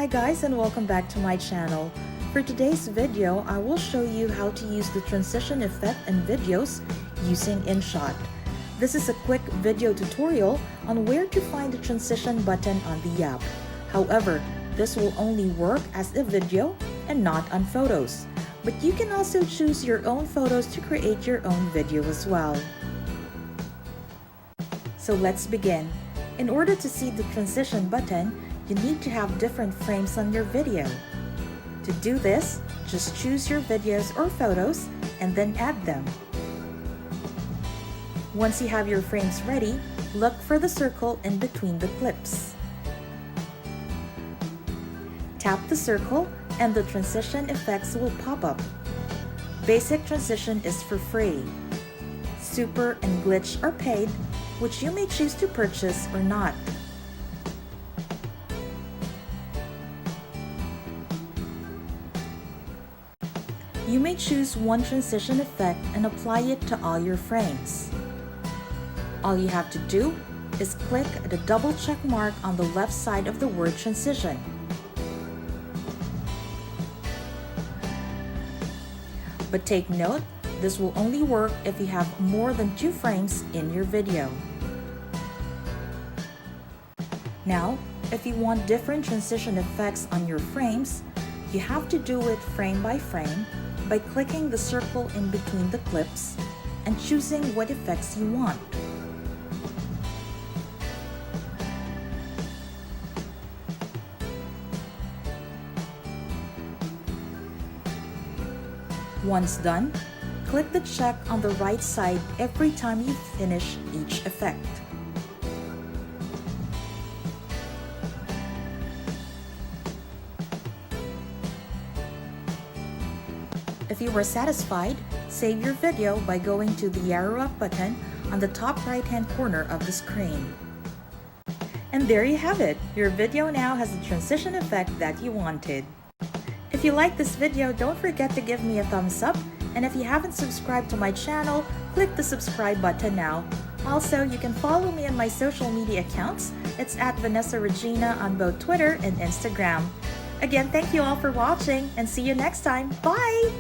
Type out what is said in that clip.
Hi guys, and welcome back to my channel. For today's video, I will show you how to use the transition effect in videos using INSHOT. This is a quick video tutorial on where to find the transition button on the app. However, this will only work as a video and not on photos. But you can also choose your own photos to create your own video as well. So let's begin. In order to see the transition button, you need to have different frames on your video. To do this, just choose your videos or photos and then add them. Once you have your frames ready, look for the circle in between the clips. Tap the circle and the transition effects will pop up. Basic transition is for free. Super and glitch are paid, which you may choose to purchase or not. You may choose one transition effect and apply it to all your frames. All you have to do is click the double check mark on the left side of the word transition. But take note, this will only work if you have more than 2 frames in your video. Now, if you want different transition effects on your frames, you have to do it frame by frame by clicking the circle in between the clips and choosing what effects you want. Once done, click the check on the right side every time you finish each effect. If you were satisfied, save your video by going to the arrow up button on the top right-hand corner of the screen. And there you have it! Your video now has the transition effect that you wanted. If you like this video, don't forget to give me a thumbs up, and if you haven't subscribed to my channel, click the subscribe button now. Also, you can follow me on my social media accounts. It's at Vanessa Regina on both Twitter and Instagram. Again, thank you all for watching, and see you next time. Bye!